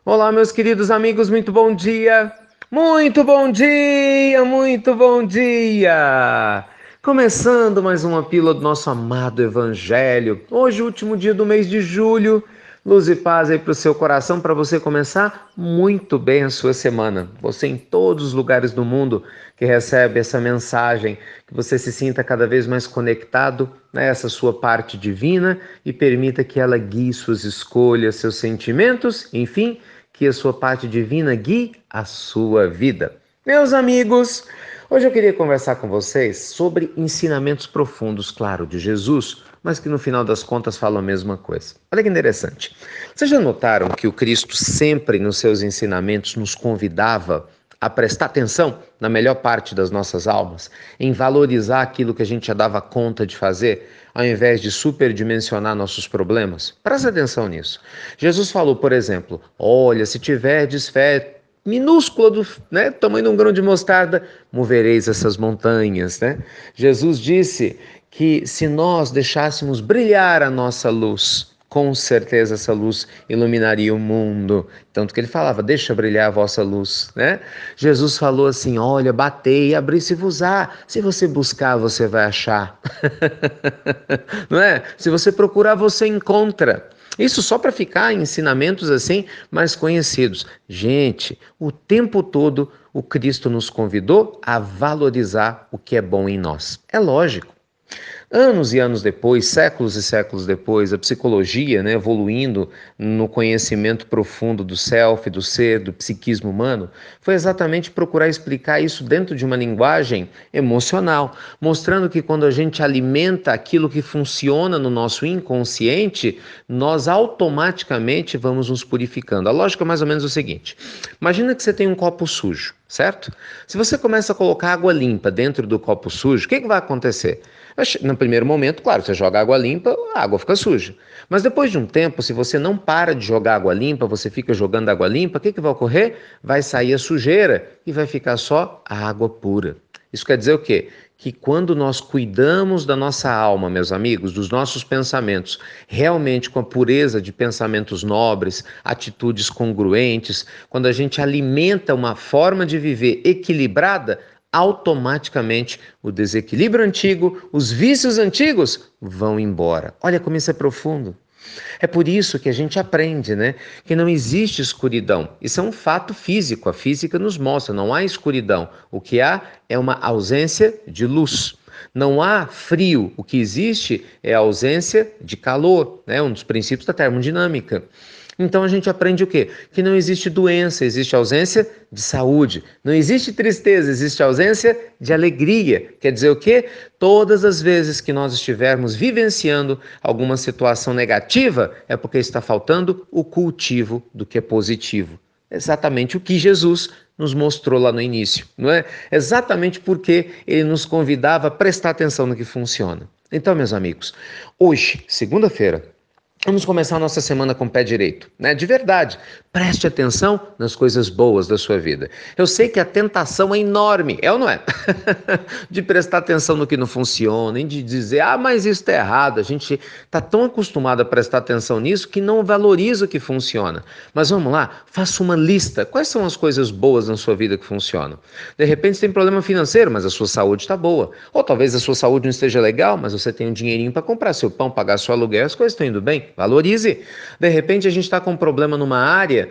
Olá, meus queridos amigos, muito bom dia! Muito bom dia, muito bom dia! Começando mais uma pílula do nosso amado Evangelho. Hoje, último dia do mês de julho. Luz e paz aí para o seu coração, para você começar muito bem a sua semana. Você em todos os lugares do mundo que recebe essa mensagem, que você se sinta cada vez mais conectado nessa sua parte divina e permita que ela guie suas escolhas, seus sentimentos, enfim, que a sua parte divina guie a sua vida. Meus amigos, hoje eu queria conversar com vocês sobre ensinamentos profundos, claro, de Jesus, mas que no final das contas falam a mesma coisa. Olha que interessante. Vocês já notaram que o Cristo sempre nos seus ensinamentos nos convidava a prestar atenção na melhor parte das nossas almas, em valorizar aquilo que a gente já dava conta de fazer, ao invés de superdimensionar nossos problemas? Presta atenção nisso. Jesus falou, por exemplo, olha, se tiverdes fé minúscula, tamanho de um grão de mostarda, movereis essas montanhas, né? Jesus disse que se nós deixássemos brilhar a nossa luz, com certeza essa luz iluminaria o mundo. Tanto que ele falava, deixa brilhar a vossa luz, né? Jesus falou assim, olha, batei e abri-se-vos-á. Se você buscar, você vai achar. Não é? Se você procurar, você encontra. Isso só para ficar em ensinamentos assim mais conhecidos. Gente, o tempo todo o Cristo nos convidou a valorizar o que é bom em nós. É lógico. Anos e anos depois, séculos e séculos depois, a psicologia, evoluindo no conhecimento profundo do self, do ser, do psiquismo humano, foi exatamente procurar explicar isso dentro de uma linguagem emocional, mostrando que quando a gente alimenta aquilo que funciona no nosso inconsciente, nós automaticamente vamos nos purificando. A lógica é mais ou menos o seguinte: imagina que você tem um copo sujo, certo? Se você começa a colocar água limpa dentro do copo sujo, o que vai acontecer? No primeiro momento, claro, você joga água limpa, a água fica suja. Mas depois de um tempo, se você não para de jogar água limpa, você fica jogando água limpa, o que vai ocorrer? Vai sair a sujeira e vai ficar só a água pura. Isso quer dizer o quê? Que quando nós cuidamos da nossa alma, meus amigos, dos nossos pensamentos, realmente com a pureza de pensamentos nobres, atitudes congruentes, quando a gente alimenta uma forma de viver equilibrada, automaticamente o desequilíbrio antigo, os vícios antigos vão embora. Olha como isso é profundo. É por isso que a gente aprende, que não existe escuridão. Isso é um fato físico, a física nos mostra, não há escuridão. O que há é uma ausência de luz. Não há frio, o que existe é a ausência de calor, um dos princípios da termodinâmica. Então a gente aprende o quê? Que não existe doença, existe ausência de saúde. Não existe tristeza, existe ausência de alegria. Quer dizer o quê? Todas as vezes que nós estivermos vivenciando alguma situação negativa, é porque está faltando o cultivo do que é positivo. Exatamente o que Jesus nos mostrou lá no início, não é? Exatamente porque ele nos convidava a prestar atenção no que funciona. Então, meus amigos, hoje, segunda-feira, vamos começar a nossa semana com o pé direito, De verdade, preste atenção nas coisas boas da sua vida. Eu sei que a tentação é enorme, é ou não é? De prestar atenção no que não funciona, de dizer, mas isso está errado. A gente está tão acostumado a prestar atenção nisso que não valoriza o que funciona. Mas vamos lá, faça uma lista. Quais são as coisas boas na sua vida que funcionam? De repente você tem problema financeiro, mas a sua saúde está boa. Ou talvez a sua saúde não esteja legal, mas você tem um dinheirinho para comprar seu pão, pagar seu aluguel, as coisas estão indo bem. Valorize. De repente a gente está com um problema numa área,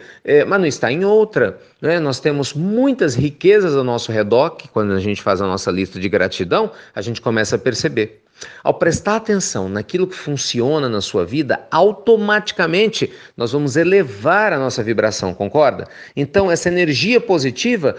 mas não está em outra. Nós temos muitas riquezas ao nosso redor, que quando a gente faz a nossa lista de gratidão, a gente começa a perceber. Ao prestar atenção naquilo que funciona na sua vida, automaticamente nós vamos elevar a nossa vibração, concorda? Então essa energia positiva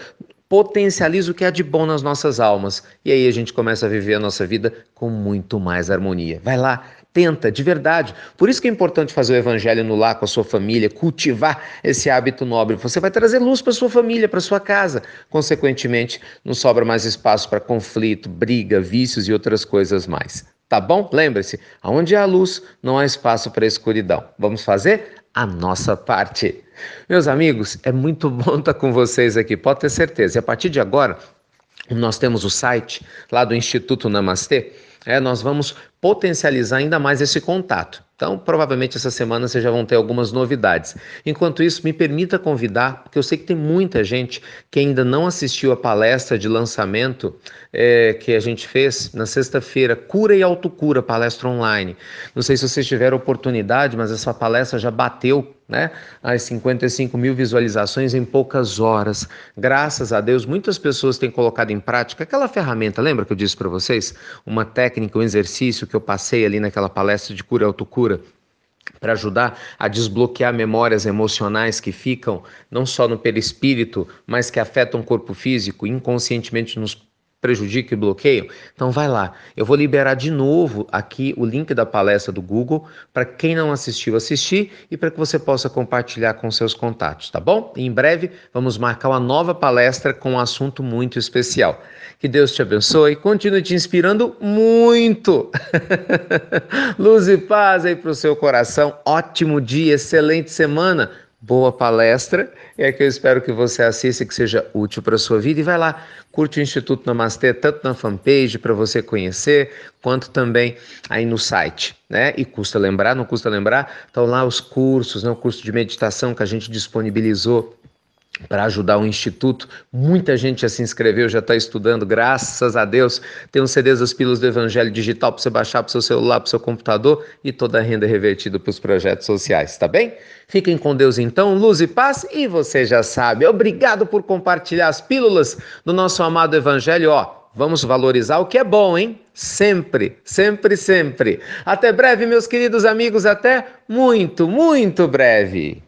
potencializa o que há de bom nas nossas almas. E aí a gente começa a viver a nossa vida com muito mais harmonia. Vai lá, tenta, de verdade. Por isso que é importante fazer o evangelho no lar com a sua família, cultivar esse hábito nobre. Você vai trazer luz para sua família, para sua casa. Consequentemente, não sobra mais espaço para conflito, briga, vícios e outras coisas mais. Tá bom? Lembre-se, onde há luz, não há espaço para escuridão. Vamos fazer a nossa parte. Meus amigos, é muito bom estar com vocês aqui, pode ter certeza. E a partir de agora, nós temos o site lá do Instituto Namastê, nós vamos potencializar ainda mais esse contato. Então, provavelmente essa semana vocês já vão ter algumas novidades. Enquanto isso, me permita convidar, porque eu sei que tem muita gente que ainda não assistiu a palestra de lançamento que a gente fez na sexta-feira, Cura e Autocura, palestra online. Não sei se vocês tiveram oportunidade, mas essa palestra já bateu, né, as 55 mil visualizações em poucas horas. Graças a Deus, muitas pessoas têm colocado em prática aquela ferramenta, lembra que eu disse para vocês? Uma técnica, um exercício que eu passei ali naquela palestra de cura e autocura, para ajudar a desbloquear memórias emocionais que ficam não só no perispírito, mas que afetam o corpo físico, inconscientemente nos prejudica e bloqueiam. Então vai lá, eu vou liberar de novo aqui o link da palestra do Google para quem não assistiu assistir e para que você possa compartilhar com seus contatos, tá bom? E em breve vamos marcar uma nova palestra com um assunto muito especial. Que Deus te abençoe, continue te inspirando muito. Luz e paz aí para o seu coração. Ótimo dia, excelente semana. Boa palestra, é que eu espero que você assista e que seja útil para a sua vida. E vai lá, curte o Instituto Namastê, tanto na fanpage para você conhecer, quanto também aí no site, né? E custa lembrar, não custa lembrar, estão lá os cursos, né? O curso de meditação que a gente disponibilizou para ajudar o Instituto. Muita gente já se inscreveu, já está estudando, graças a Deus. Tem uns CDs das Pílulas do Evangelho digital para você baixar para o seu celular, para o seu computador, e toda a renda revertida para os projetos sociais, tá bem? Fiquem com Deus então, luz e paz, e você já sabe, obrigado por compartilhar as pílulas do nosso amado Evangelho, vamos valorizar o que é bom, hein? Sempre, sempre, sempre. Até breve, meus queridos amigos, até muito, muito breve.